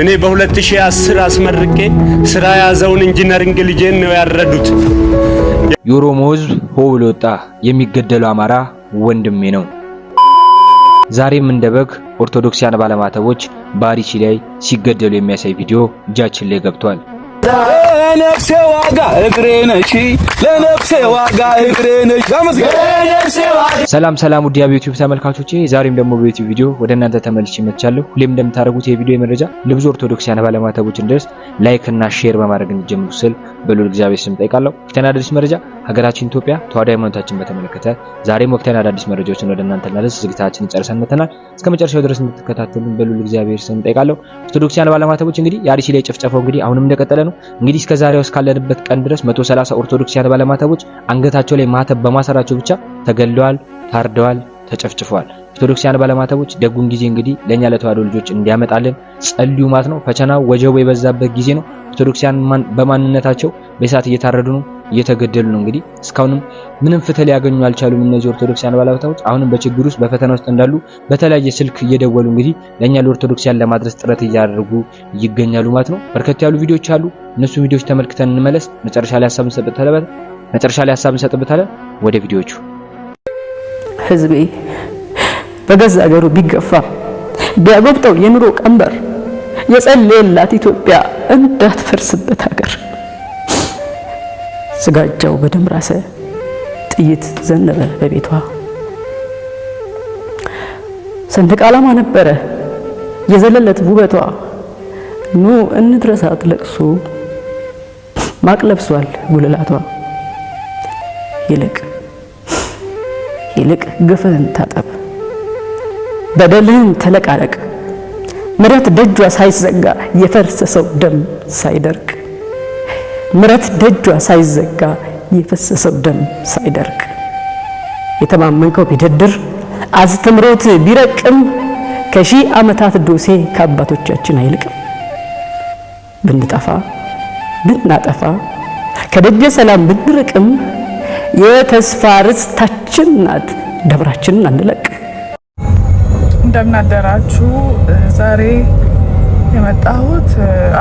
እኔ በ2010 አስመርቄ ስራ ያዘውን ኢንጂነሪንግ ልጄን ነው ያረዱት። የኦሮሞ ሕዝብ ሆ ብሎ ወጣ። የሚገደለው አማራ ወንድሜ ነው። ዛሬም እንደበግ ኦርቶዶክሳውያን ባለማተቦች በአርሲ ላይ ሲገደሉ የሚያሳይ ቪዲዮ እጃችን ላይ ገብቷል። ለነፍሴ ዋጋ እግሬ ነሽ ለነፍሴ ዋጋ እግሬ ነሽ። ሰላም ሰላም ውድ የዩቲዩብ ተመልካቾቼ፣ ዛሬም ደግሞ በዩቲዩብ ቪዲዮ ወደ እናንተ ተመልሼ መጥቻለሁ። ሁሌም እንደምታደርጉት የቪዲዮ መረጃ ለብዙ ኦርቶዶክሳውያን ባለማተቦች እንድረስ ላይክ እና ሼር በማድረግ እንጀምሩ ስል በሉል እግዚአብሔር ስም ጠይቃለሁ። ከተናደድስ መረጃ ሀገራችን ኢትዮጵያ ተዋሕዶ ሃይማኖታችን በተመለከተ ዛሬም ወቅታዊና አዳዲስ መረጃዎችን ወደ እናንተ እናደርስ ዝግጅታችንን ጨርሰን መተናል። እስከ መጨረሻው ድረስ እንድትከታተሉን በሉል እግዚአብሔር ስም ጠይቃለሁ። ኦርቶዶክሳውያን ባለማተቦች እንግዲህ የአርሲ ላይ ጭፍጨፋው እንግዲህ አሁንም እንደቀጠለ ነው። እንግዲህ እስከ ዛሬው እስካለንበት ቀን ድረስ 130 ኦርቶዶክሳውያን ባለማተቦች አንገታቸው ላይ ማተብ በማሰራቸው ብቻ ተገለዋል፣ ታርደዋል፣ ተጨፍጭፈዋል። ኦርቶዶክሳውያን ባለማተቦች ደጉን ጊዜ እንግዲህ ለኛ ለተዋሕዶ ልጆች እንዲያመጣልን ጸልዩ ማለት ነው። ፈተናው ወጀቡ የበዛበት ጊዜ ነው። ኦርቶዶክሳውያን በማንነታቸው በእሳት እየታረዱ ነው፣ እየተገደሉ ነው። እንግዲህ እስካሁንም ምንም ፍትህ ሊያገኙ አልቻሉም። እነዚህ ኦርቶዶክሳውያን ባለማተቦች አሁንም በችግር ውስጥ በፈተና ውስጥ እንዳሉ በተለያየ ስልክ እየደወሉ እንግዲህ ለኛ ለኦርቶዶክሳውያን ለማድረስ ጥረት እያደረጉ ይገኛሉ ማለት ነው። በርከት ያሉ ቪዲዮዎች አሉ። እነሱ ቪዲዮዎች ተመልክተን እንመለስ። መጨረሻ ላይ ሐሳብ እንሰጥበታለን። ወደ ቪዲዮቹ። ህዝቤ በገዛ ሀገሩ ቢገፋ ቢያጎብጠው የኑሮ ቀንበር የጸለየላት ኢትዮጵያ እንዳትፈርስበት ሀገር ስጋጃው በደም ራሰ ጥይት ዘነበ በቤቷ። ሰንደቅ ዓላማ ነበረ የዘለለት ውበቷ። ኑ እንድረሳት ለቅሶ ማቅ ለብሷል ጉልላቷ። ይልቅ ግፍህን ታጠብ በደልህን ተለቃለቅ። ምረት ደጇ ሳይዘጋ የፈሰሰው ደም ሳይደርቅ ምረት ደጇ ሳይዘጋ የፈሰሰው ደም ሳይደርቅ የተማመንከው ቢደድር አስተምሮት ቢረቅም ከሺህ ዓመታት ዶሴ ከአባቶቻችን አይልቅም። ብናጠፋ ከደጀ ሰላም ብንርቅም የተስፋ ርስታችን ናት ደብራችንን አንለቅ። እንደምናደራችሁ ዛሬ የመጣሁት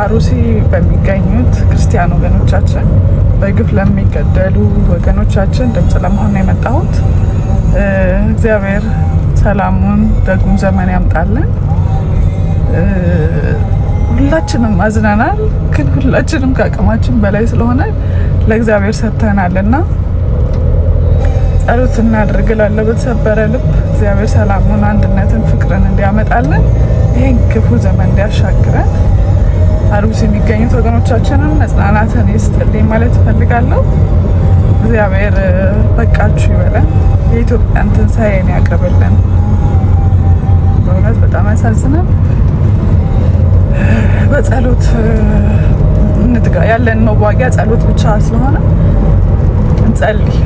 አሩሲ በሚገኙት ክርስቲያን ወገኖቻችን በግፍ ለሚገደሉ ወገኖቻችን ድምጽ ለመሆን ነው የመጣሁት። እግዚአብሔር ሰላሙን ደጉን ዘመን ያምጣልን። ሁላችንም አዝነናል፣ ግን ሁላችንም ከአቅማችን በላይ ስለሆነ ለእግዚአብሔር ሰጥተናልና ጸሎት እናድርግ። በተሰበረ ልብ እግዚአብሔር ሰላሙን፣ አንድነትን፣ ፍቅርን እንዲያመጣልን ይሄን ክፉ ዘመን እንዲያሻግረን አሩሲ የሚገኙት ወገኖቻችንን መጽናናትን ይስጥልኝ ማለት እፈልጋለሁ። እግዚአብሔር በቃችሁ ይበለን፣ የኢትዮጵያን ትንሣኤን ያቅርብልን። በእውነት በጣም ያሳዝናል። በጸሎት እንትጋ። ያለን መዋጊያ ጸሎት ብቻ ስለሆነ እንጸልይ።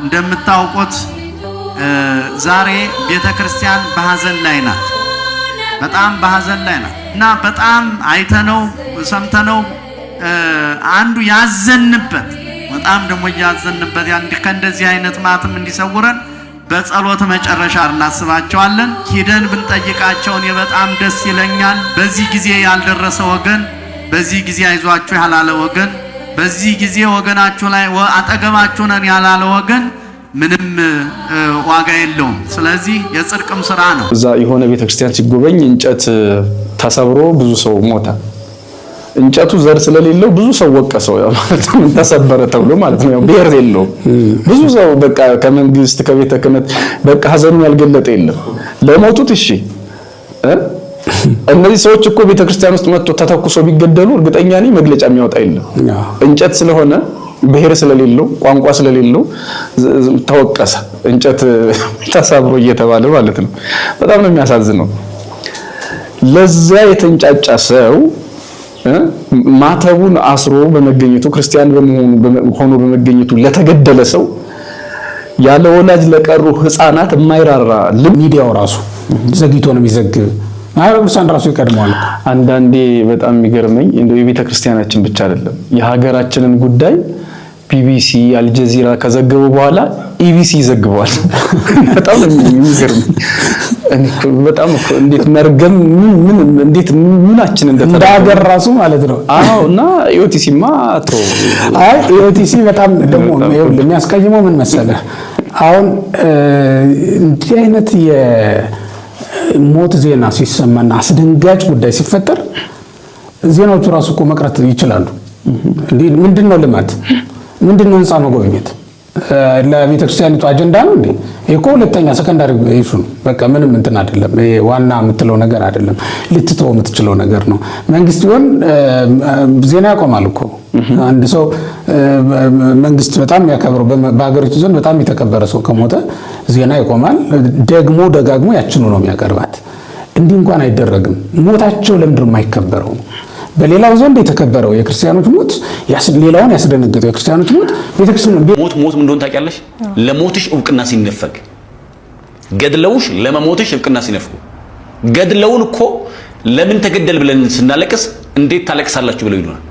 እንደምታውቁት ዛሬ ቤተክርስቲያን በሐዘን ላይ ናት። በጣም በሐዘን ላይ ናት እና በጣም አይተነው ሰምተነው አንዱ ያዘንበት በጣም ደግሞ ያዘንበት ከእንደዚህ አይነት ማትም እንዲሰውረን በጸሎት መጨረሻ እናስባቸዋለን። ሂደን ብንጠይቃቸው እኔ በጣም ደስ ይለኛል። በዚህ ጊዜ ያልደረሰ ወገን፣ በዚህ ጊዜ አይዟችሁ ያላለ ወገን፣ በዚህ ጊዜ ወገናችሁ ላይ አጠገባችሁ ነን ያላለ ወገን ምንም ዋጋ የለውም። ስለዚህ የጽድቅም ስራ ነው። እዛ የሆነ ቤተክርስቲያን ሲጎበኝ እንጨት ተሰብሮ ብዙ ሰው ሞተ። እንጨቱ ዘር ስለሌለው ብዙ ሰው ወቀሰው። ያው ማለት ምን ተሰበረ ተብሎ ማለት ነው። ያው ብሔር የለውም። ብዙ ሰው በቃ ከመንግስት ከቤተ ክህነት በቃ ሀዘኑን ያልገለጠ የለም። ለሞቱት እሺ እነዚህ ሰዎች እኮ ቤተክርስቲያን ውስጥ መጥቶ ተተኩሶ ቢገደሉ እርግጠኛ ነኝ መግለጫ የሚያወጣ የለም። እንጨት ስለሆነ ብሔር ስለሌለው ቋንቋ ስለሌለው ተወቀሰ። እንጨት ተሰብሮ እየተባለ ማለት ነው። በጣም ነው የሚያሳዝነው። ለዛ የተንጫጫ ሰው ማተቡን አስሮ በመገኘቱ ክርስቲያን ሆኖ በመገኘቱ ለተገደለ ሰው ያለ ወላጅ ለቀሩ ህፃናት የማይራራ ሚዲያው ራሱ ዘግይቶ ነው የሚዘግብ። ክርስቲያን ራሱ ይቀድማል። አንዳንዴ በጣም የሚገርመኝ እንደው የቤተ ክርስቲያናችን ብቻ አይደለም የሀገራችንን ጉዳይ ቢቢሲ አልጀዚራ ከዘገቡ በኋላ ኢቢሲ ይዘግባል። በጣም የሚገርም በጣም እንዴት መርገም ምን እንዴት ምናችን እንዳገር ራሱ ማለት ነው። እና ኢኦቲሲማ ኢኦቲሲ በጣም ደግሞ የሚያስቀይመው ምን መሰለህ? አሁን እንዲህ አይነት የሞት ዜና ሲሰማና አስደንጋጭ ጉዳይ ሲፈጠር ዜናዎቹ ራሱ እኮ መቅረት ይችላሉ። እንዴ ምንድነው ልማት? ምንድነው ህንጻ መጎብኘት? ለቤተክርስቲያኒቱ አጀንዳ ነው እንዴ? እኮ ሁለተኛ ሰከንዳሪ ኢሹ ነው። በቃ ምንም እንትን አይደለም። ዋና የምትለው ነገር አይደለም። ልትተው የምትችለው ነገር ነው። መንግስት ቢሆን ዜና ያቆማል እኮ። አንድ ሰው መንግስት በጣም ያከብረው በሀገሪቱ ዘንድ በጣም የተከበረ ሰው ከሞተ ዜና ይቆማል። ደግሞ ደጋግሞ ያችኑ ነው የሚያቀርባት። እንዲህ እንኳን አይደረግም። ሞታቸው ለምንድን ነው የማይከበረው? በሌላው ዘንድ የተከበረው የክርስቲያኖች ሞት ሌላውን ያስደነገጠው የክርስቲያኖች ሞት ቤተክርስቲያኑ ሞት ምን እንደሆነ ታውቂያለሽ? ለሞትሽ እውቅና ሲነፈግ፣ ገድለውሽ ለመሞትሽ እውቅና ሲነፍጉ። ገድለውን እኮ ለምን ተገደል ብለን ስናለቅስ እንዴት ታለቅሳላችሁ ብለው ይሉናል።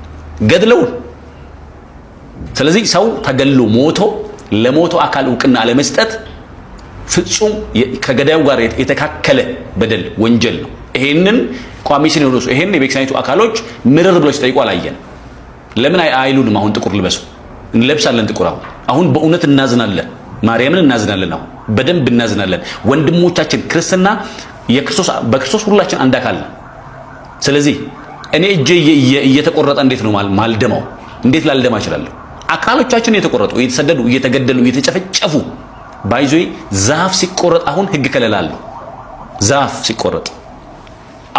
ገድለውን። ስለዚህ ሰው ተገድሎ ሞቶ ለሞቶ አካል እውቅና አለመስጠት ፍጹም ከገዳዩ ጋር የተካከለ በደል ወንጀል ነው። ይሄንን ቋሚ ሲኖዶሱ ይሄን የቤተክርስቲያኒቱ አካሎች ምርር ብለው ሲጠይቁ አላየን። ለምን አይሉንም? አሁን ጥቁር ልበሱ እንለብሳለን። ጥቁር አሁን በእውነት እናዝናለን። ማርያምን እናዝናለን። አሁን በደንብ እናዝናለን። ወንድሞቻችን ክርስትና በክርስቶስ ሁላችን አንድ አካል ነው። ስለዚህ እኔ እጄ እየተቆረጠ እንዴት ነው ማልደማው? እንዴት ላልደማ እችላለሁ? አካሎቻችን እየተቆረጡ እየተሰደዱ እየተገደሉ እየተጨፈጨፉ ባይዞይ ዛፍ ሲቆረጥ አሁን ህግ ከለላለው። ዛፍ ሲቆረጥ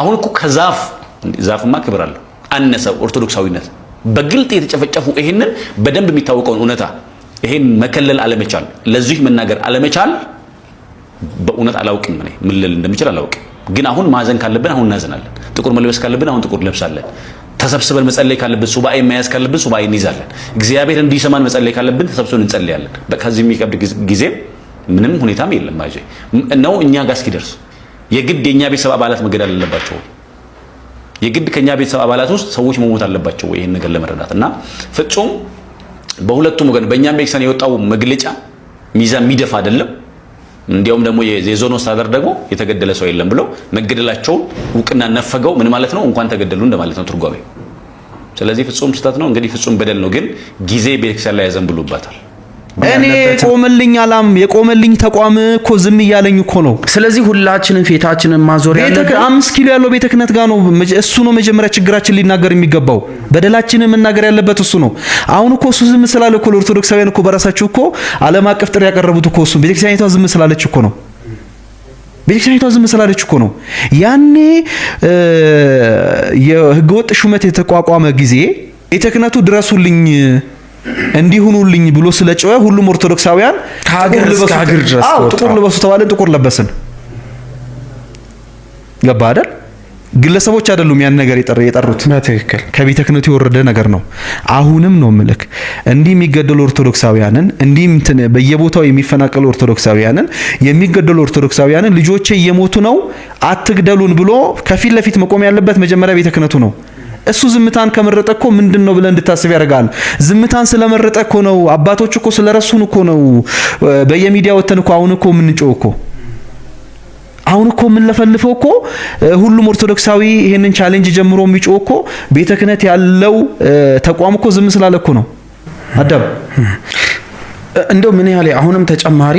አሁን እኮ ዛፍማ ክብር አለው አነሰ ኦርቶዶክሳዊነት በግልጥ የተጨፈጨፉ ይሄንን በደንብ የሚታወቀውን እውነታ ይሄን መከለል አለመቻል፣ ለዚህ መናገር አለመቻል በእውነት አላውቅም። ምን ልል እንደምችል አላውቅም። ግን አሁን ማዘን ካለብን አሁን እናዘናለን። ጥቁር መልበስ ካለብን አሁን ጥቁር ለብሳለን። ተሰብስበን መጸለይ ካለብን ሱባኤ መያዝ ካለብን ሱባኤ እንይዛለን። እግዚአብሔር እንዲሰማን መጸለይ ካለብን ተሰብስበን እንጸልያለን። ከዚህ የሚከብድ ጊዜ ምንም ሁኔታም የለም ማለት ነው። እኛ ጋር እስኪደርስ የግድ የኛ ቤተሰብ አባላት መገደል አለባቸው። የግድ ከኛ ቤተሰብ አባላት ውስጥ ሰዎች መሞት አለባቸው ይሄን ነገር ለመረዳት እና ፍጹም በሁለቱም ወገን በእኛም ቤተክርስቲያን የወጣው መግለጫ ሚዛን የሚደፋ አይደለም። እንዲያውም ደግሞ የዞኑ አስተዳደር ደግሞ የተገደለ ሰው የለም ብሎ መገደላቸውን እውቅና ነፈገው። ምን ማለት ነው? እንኳን ተገደሉ እንደማለት ነው ትርጓሜ። ስለዚህ ፍጹም ስህተት ነው። እንግዲህ ፍጹም በደል ነው። ግን ጊዜ ቤተክርስቲያን ላይ ያዘንብሉባታል። እኔ የቆመልኝ ተቋም እኮ ዝም እያለኝ እኮ ነው። ስለዚህ ሁላችንም ፊታችንን ማዞር ያለበት 5 ኪሎ ያለው ቤተ ክህነት ጋር ነው። እሱ ነው መጀመሪያ ችግራችን ሊናገር የሚገባው። በደላችንን መናገር ያለበት እሱ ነው። አሁን እኮ እሱ ዝም ስላለ እኮ ለኦርቶዶክሳውያን እኮ በራሳቸው እኮ ዓለም አቀፍ ጥሪ ያቀረቡት እኮ እሱ ቤተክርስቲያኒቷ ዝም ስላለች እኮ ነው። ቤተክርስቲያኒቷ ዝም ስላለች እኮ ነው። ያኔ የህገወጥ ሹመት የተቋቋመ ጊዜ ቤተ ክህነቱ ድረሱልኝ እንዲሁኑልኝ ብሎ ስለጨወ ሁሉም ኦርቶዶክሳውያን ከሀገር እስከ ሀገር ድረስ ጥቁር ልበሱ ተባለን። ጥቁር ለበስን። ገባ አይደል? ግለሰቦች አይደሉም ያን ነገር የጠሩት። በትክክል ከቤተ ክህነቱ የወረደ ነገር ነው። አሁንም ነው ምልክ እንዲህ የሚገደሉ ኦርቶዶክሳውያንን እንዲህ በየቦታው የሚፈናቀሉ ኦርቶዶክሳውያንን የሚገደሉ ኦርቶዶክሳውያንን ልጆቼ እየሞቱ ነው አትግደሉን ብሎ ከፊት ለፊት መቆም ያለበት መጀመሪያ ቤተ ክህነቱ ነው። እሱ ዝምታን ከመረጠ እኮ ምንድነው ብለን እንድታስብ ያደርጋል። ዝምታን ስለመረጠ እኮ ነው። አባቶች እኮ ስለረሱን እኮ ነው በየሚዲያው ወተን እኮ አሁን እኮ ምንጮህ እኮ አሁን እኮ የምንለፈልፈው እኮ ሁሉም ኦርቶዶክሳዊ ይሄንን ቻሌንጅ ጀምሮ የሚጮህ እኮ ቤተ ክህነት ያለው ተቋም እኮ ዝም ስላለ እኮ ነው። አዳም እንደው ምን ያህል አሁንም ተጨማሪ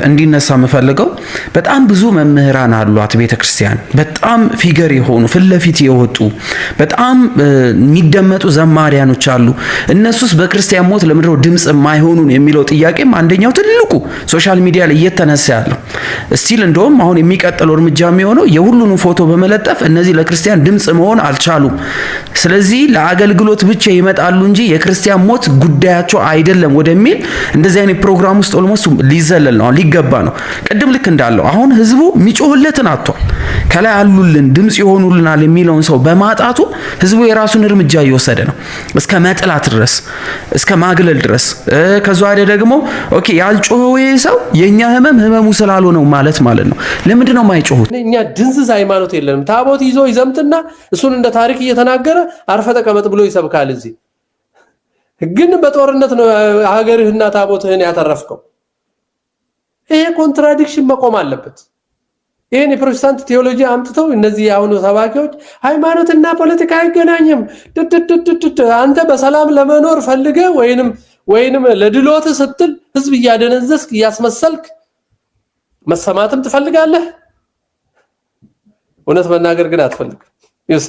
እንዲነሳ የምፈልገው በጣም ብዙ መምህራን አሏት ቤተክርስቲያን። በጣም ፊገር የሆኑ ፍለፊት የወጡ በጣም የሚደመጡ ዘማሪያኖች አሉ። እነሱስ በክርስቲያን ሞት ለምድረው ድምጽ የማይሆኑን የሚለው ጥያቄም አንደኛው ትልቁ ሶሻል ሚዲያ ላይ እየተነሳ ያለው ስቲል እንደውም አሁን የሚቀጥለው እርምጃ የሚሆነው የሁሉንም ፎቶ በመለጠፍ እነዚህ ለክርስቲያን ድምጽ መሆን አልቻሉም፣ ስለዚህ ለአገልግሎት ብቻ ይመጣሉ እንጂ የክርስቲያን ሞት ጉዳያቸው አይደለም ወደሚል እንደዚህ አይነት ፕሮግራም ውስጥ ኦልሞስት ሊዘለል ነው ሊገባ ነው። ቅድም ልክ እንዳለው አሁን ህዝቡ የሚጮህለትን አጥቷል። ከላይ አሉልን ድምጽ ይሆኑልናል የሚለውን ሰው በማጣቱ ህዝቡ የራሱን እርምጃ እየወሰደ ነው፣ እስከ መጥላት ድረስ እስከ ማግለል ድረስ። ከዛ ወዲያ ደግሞ ኦኬ ያልጮኸው ሰው የኛ ህመሙ ስላልሆነው ማለት ነው። ለምንድን ነው የማይጮሁት? እኛ ድንዝዝ ሃይማኖት የለንም። ታቦት ይዞ ይዘምትና እሱን እንደ ታሪክ እየተናገረ አርፈ ተቀመጥ ብሎ ይሰብካል። እዚህ ግን በጦርነት ነው ሀገርህና ታቦትህን ያተረፍከው። ይሄ ኮንትራዲክሽን መቆም አለበት። ይሄን የፕሮቴስታንት ቴዎሎጂ አምጥተው እነዚህ ያሁኑ ሰባኪዎች ሃይማኖትና ፖለቲካ አይገናኝም፣ አንተ በሰላም ለመኖር ፈልገ ወይንም ለድሎት ስትል ህዝብ እያደነዘስክ እያስመሰልክ መሰማትም ትፈልጋለህ። እውነት መናገር ግን አትፈልግም። ይሲ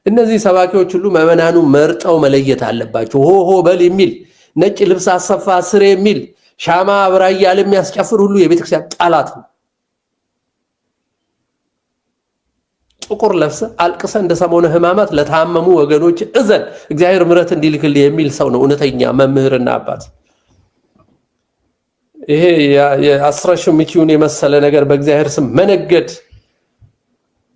እነዚህ ሰባኪዎች ሁሉ መመናኑ መርጠው መለየት አለባቸው። ሆሆ በል የሚል ነጭ ልብስ አሰፋ ስር የሚል ሻማ አብራ እያለ የሚያስጨፍር ሁሉ የቤተክርስቲያን ጠላት ነው። ጥቁር ለብሰ አልቅሰ እንደ ሰሞነ ሕማማት ለታመሙ ወገኖች እዘን እግዚአብሔር ምሕረት እንዲልክል የሚል ሰው ነው እውነተኛ መምህርና አባት። ይሄ የአስረሽ ሚኪውን የመሰለ ነገር በእግዚአብሔር ስም መነገድ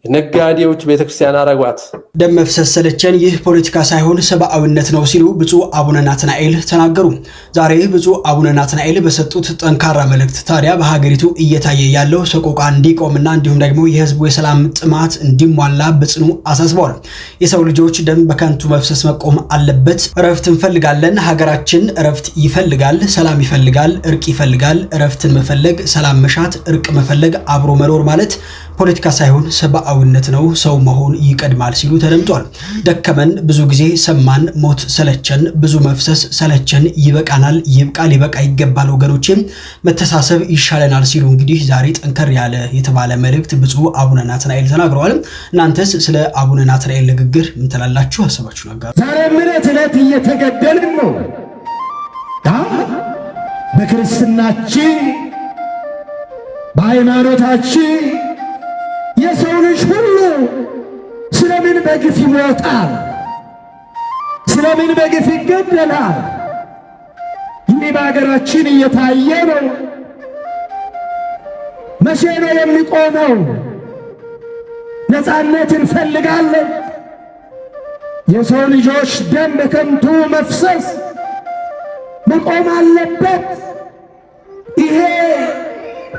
ነጋዴዎች ቤተክርስቲያን አረጓት። ደም መፍሰስ ሰለቸን፣ ይህ ፖለቲካ ሳይሆን ሰብአዊነት ነው ሲሉ ብፁዕ አቡነ ናትናኤል ተናገሩ። ዛሬ ብፁዕ አቡነ ናትናኤል በሰጡት ጠንካራ መልእክት ታዲያ በሀገሪቱ እየታየ ያለው ሰቆቃ እንዲቆምና እንዲሁም ደግሞ የህዝቡ የሰላም ጥማት እንዲሟላ በጽኑ አሳስበዋል። የሰው ልጆች ደም በከንቱ መፍሰስ መቆም አለበት። እረፍት እንፈልጋለን። ሀገራችን እረፍት ይፈልጋል፣ ሰላም ይፈልጋል፣ እርቅ ይፈልጋል። እረፍትን መፈለግ፣ ሰላም መሻት፣ እርቅ መፈለግ፣ አብሮ መኖር ማለት ፖለቲካ ሳይሆን ሰብአዊነት ነው። ሰው መሆን ይቀድማል ሲሉ ተደምጧል። ደከመን፣ ብዙ ጊዜ ሰማን፣ ሞት ሰለቸን፣ ብዙ መፍሰስ ሰለቸን፣ ይበቃናል፣ ይብቃል፣ ሊበቃ ይገባል፣ ወገኖቼ መተሳሰብ ይሻለናል ሲሉ እንግዲህ ዛሬ ጠንከር ያለ የተባለ መልእክት ብፁዕ አቡነ ናትናኤል ተናግረዋል። እናንተስ ስለ አቡነ ናትናኤል ንግግር ምን ትላላችሁ? ሐሳባችሁን አጋሩ። ዛሬ ምረት ዕለት እየተገደልን ነው። በክርስትናችን በሃይማኖታችን የሰው ልጅ ሁሉ ስለምን በግፍ ይሞታል? ስለምን በግፍ ይገደላል? ይህ በሀገራችን እየታየ ነው። መቼ ነው የሚቆመው? ነፃነት እንፈልጋለን። የሰው ልጆች ደም በከንቱ መፍሰስ መቆም አለበት። ይሄ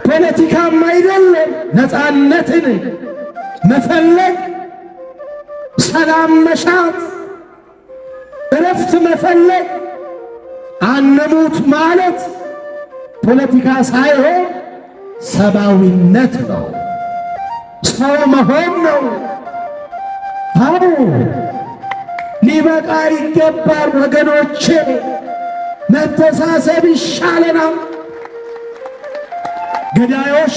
ፖለቲካም አይደለም። ነፃነትን መፈለግ፣ ሰላም መሻት፣ እረፍት መፈለግ፣ አንሙት ማለት ፖለቲካ ሳይሆን ሰብአዊነት ነው። ሰው መሆን ነው። አዎ ሊበቃ ይገባል ወገኖቼ። መተሳሰብ ይሻለናል። ገዳዮች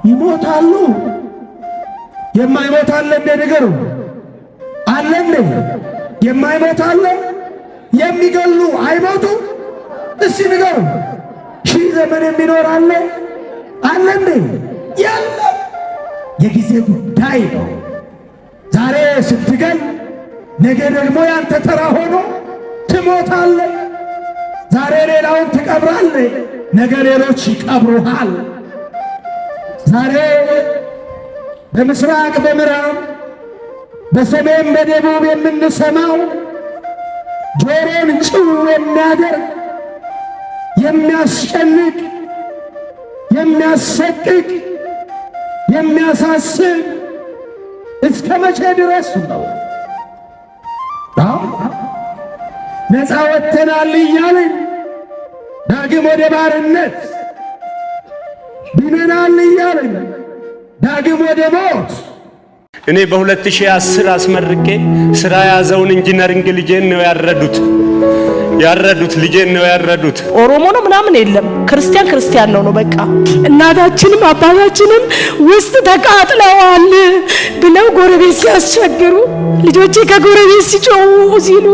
ይሞታሉ። የማይሞት አለ እንደ ነገሩ አለ እንደ የማይሞት አለ። የሚገሉ አይሞቱ። እስቲ ንገሩ። ሺህ ዘመን የሚኖር አለ አለ እንደ የለም። የጊዜ ጉዳይ ነው። ዛሬ ስትገል ነገ ደግሞ ያንተ ተራ ሆኖ ትሞታለህ። ዛሬ ሌላውን ትቀብራለህ፣ ነገ ሌሎች ይቀብሩሃል። ዛሬ በምስራቅ በምዕራብ በሰሜን በደቡብ የምንሰማው ጆሮን ጭው የሚያደርግ የሚያስጨንቅ የሚያሰቅቅ የሚያሳስብ እስከ መቼ ድረስ ነው? ነፃ ወጥተናል እያልን ዳግም ወደ ባርነት ድነናል እያልን ዳግም ወደ ሞት። እኔ በ2010 አስመርቄ ስራ ያዘውን ኢንጂነሪንግ ልጄን ነው ያረዱት ልጄን ነው ያረዱት። ኦሮሞ ነው ምናምን የለም፣ ክርስቲያን ነው በቃ። እናታችንም አባታችንም ውስጥ ተቃጥለዋል ብለው ጎረቤት ሲያስቸግሩ፣ ልጆቼ ከጎረቤት ሲጮሁ ሲሉ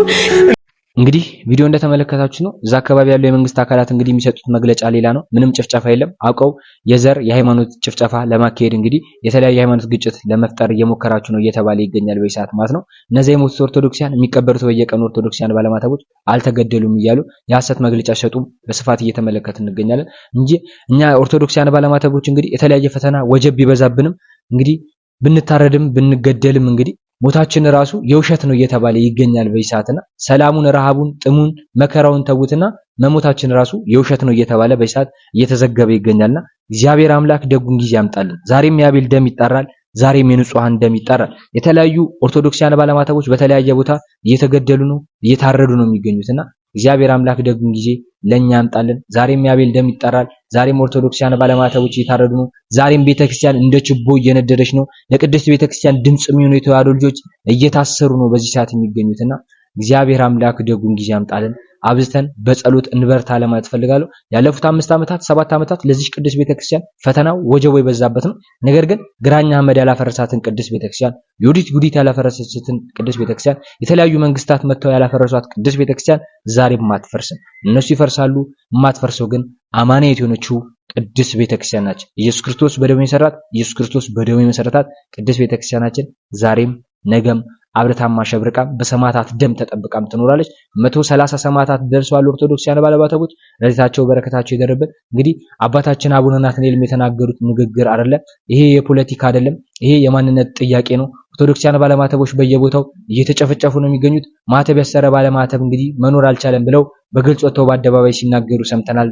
እንግዲህ ቪዲዮ እንደተመለከታችሁ ነው። እዛ አካባቢ ያለው የመንግስት አካላት እንግዲህ የሚሰጡት መግለጫ ሌላ ነው። ምንም ጭፍጨፋ የለም። አውቀው የዘር የሃይማኖት ጭፍጨፋ ለማካሄድ እንግዲህ የተለያዩ የሃይማኖት ግጭት ለመፍጠር እየሞከራችሁ ነው እየተባለ ይገኛል በሰዓት ማለት ነው። እነዚህ የሞቱት ኦርቶዶክሲያን የሚቀበሩት በየቀኑ ኦርቶዶክሲያን ባለማተቦች አልተገደሉም እያሉ የሐሰት መግለጫ ሰጡም በስፋት እየተመለከትን እንገኛለን እንጂ እኛ ኦርቶዶክሲያን ባለማተቦች እንግዲህ የተለያየ ፈተና ወጀብ ቢበዛብንም እንግዲህ ብንታረድም ብንገደልም እንግዲህ ሞታችን ራሱ የውሸት ነው እየተባለ ይገኛል በይሳትና ሰላሙን ረሃቡን ጥሙን መከራውን ተውትና መሞታችን ራሱ የውሸት ነው እየተባለ በይሳት እየተዘገበ ይገኛልና እግዚአብሔር አምላክ ደጉን ጊዜ ያምጣልን። ዛሬም የአቤል ደም ይጣራል፣ ዛሬም የንጹሃን ደም ይጣራል። የተለያዩ ኦርቶዶክሳውያን ባለማተቦች በተለያየ ቦታ እየተገደሉ ነው፣ እየታረዱ ነው የሚገኙትና እግዚአብሔር አምላክ ደጉን ጊዜ ለኛ ያምጣልን። ዛሬም ያቤል ደም ይጣራል። ዛሬም ኦርቶዶክሳውያን ባለማተቦች እየታረዱ ነው። ዛሬም ቤተክርስቲያን እንደ ችቦ እየነደደች ነው። ለቅድስት ቤተክርስቲያን ድምጽ የሚሆኑ የተዋሕዶ ልጆች እየታሰሩ ነው በዚህ ሰዓት የሚገኙትና እግዚአብሔር አምላክ ደጉን ጊዜ ያምጣልን። አብዝተን በጸሎት እንበርታ ለማለት ፈልጋለሁ። ያለፉት 5 ዓመታት 7 ዓመታት ለዚህ ቅድስት ቤተክርስቲያን ፈተናው ወጀቦ የበዛበት ነው። ነገር ግን ግራኛ አህመድ ያላፈረሳትን ቅድስት ቤተክርስቲያን፣ ዮዲት ጉዲት ያላፈረሰችትን ቅድስት ቤተክርስቲያን፣ የተለያዩ መንግስታት መጥተው ያላፈረሷት ቅድስት ቤተክርስቲያን ዛሬም አትፈርስም። እነሱ ይፈርሳሉ፣ የማትፈርሰው ግን አማናዊት የሆነችው ቅድስት ቤተክርስቲያን ናቸው። ኢየሱስ ክርስቶስ በደሙ የሰራት፣ ኢየሱስ ክርስቶስ በደሙ የመሰረታት ቅድስት ቤተክርስቲያናችን ዛሬም ነገም አብረታማ ሸብርቃም በሰማዕታት ደም ተጠብቃም ትኖራለች። 130 ሰማዕታት ደርሰዋል። ኦርቶዶክሳውያን ባለማተቦች ረድኤታቸው በረከታቸው ይደርብን። እንግዲህ አባታችን አቡነ ናትናኤል የተናገሩት ንግግር አይደለም፣ ይሄ የፖለቲካ አይደለም፣ ይሄ የማንነት ጥያቄ ነው። ኦርቶዶክሳውያን ባለማተቦች በየቦታው እየተጨፈጨፉ ነው የሚገኙት። ማተብ ያሰረ ባለማተብ እንግዲህ መኖር አልቻለም ብለው በግልጽ ወጥተው በአደባባይ ሲናገሩ ሰምተናል፣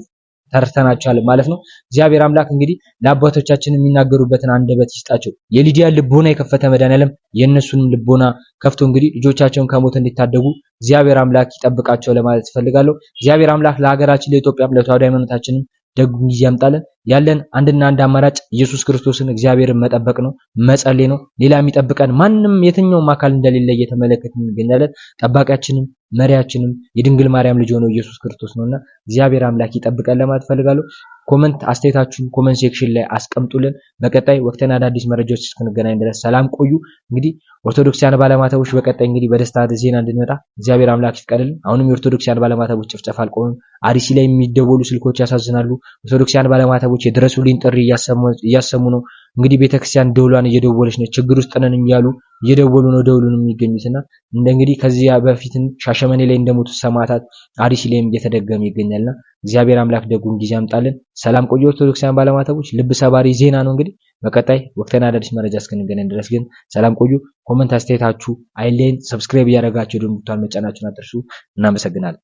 ተርተናቸዋል ማለት ነው። እግዚአብሔር አምላክ እንግዲህ ለአባቶቻችን የሚናገሩበትን አንደበት ይስጣቸው። የሊዲያ ልቦና የከፈተ መድኃኔዓለም የእነሱንም ልቦና ከፍቶ እንግዲህ ልጆቻቸውን ከሞት እንዲታደጉ እግዚአብሔር አምላክ ይጠብቃቸው ለማለት ፈልጋለሁ። እግዚአብሔር አምላክ ለሀገራችን ለኢትዮጵያም ለተዋሕዶ ሃይማኖታችንም ደጉን ጊዜ ያምጣልን። ያለን አንድና አንድ አማራጭ ኢየሱስ ክርስቶስን እግዚአብሔርን መጠበቅ ነው፣ መጸለይ ነው። ሌላ የሚጠብቀን ማንም የትኛውም አካል እንደሌለ እየተመለከትን እንገኛለን። ጠባቂያችንም መሪያችንም የድንግል ማርያም ልጅ ሆኖ ኢየሱስ ክርስቶስ ነውና እግዚአብሔር አምላክ ይጠብቀን ለማለት ፈልጋለሁ። ኮሜንት አስተያየታችሁን ኮሜንት ሴክሽን ላይ አስቀምጡልን። በቀጣይ ወቅታዊና አዳዲስ መረጃዎች እስክንገናኝ ድረስ ሰላም ቆዩ። እንግዲህ ኦርቶዶክሳውያን ባለማተቦች በቀጣይ እንግዲህ በደስታ ዜና እንድንመጣ እግዚአብሔር አምላክ ይፍቀድልን። አሁንም የኦርቶዶክሳውያን ባለማተቦች ጭፍጨፋ አልቆመም። አርሲ ላይ የሚደወሉ ስልኮች ያሳዝናሉ። ኦርቶዶክሳውያን ባለማተቦች የድረሱልኝ ጥሪ እያሰሙ ነው። እንግዲህ ቤተክርስቲያን ደውሏን እየደወለች ነው። ችግር ውስጥ ነን እያሉ እየደወሉ ነው ደውሉን የሚገኙትና እንግዲህ ከዚህ በፊትም ሻሸመኔ ላይ እንደሞቱ ሰማዕታት አርሲ ላይም እየተደገመ ይገኛልና እግዚአብሔር አምላክ ደጉን ጊዜ ያምጣልን። ሰላም ቆዩ። ኦርቶዶክሳውያን ባለማተቦች ልብ ሰባሪ ዜና ነው። እንግዲህ በቀጣይ ወቅታዊና አዳዲስ መረጃ እስክንገናኝ ድረስ ግን ሰላም ቆዩ። ኮሜንት አስተያየታችሁ አይለኝ። ሰብስክራይብ እያደረጋችሁ ደውሉን መጫናችሁን አትርሱ። እናመሰግናለን።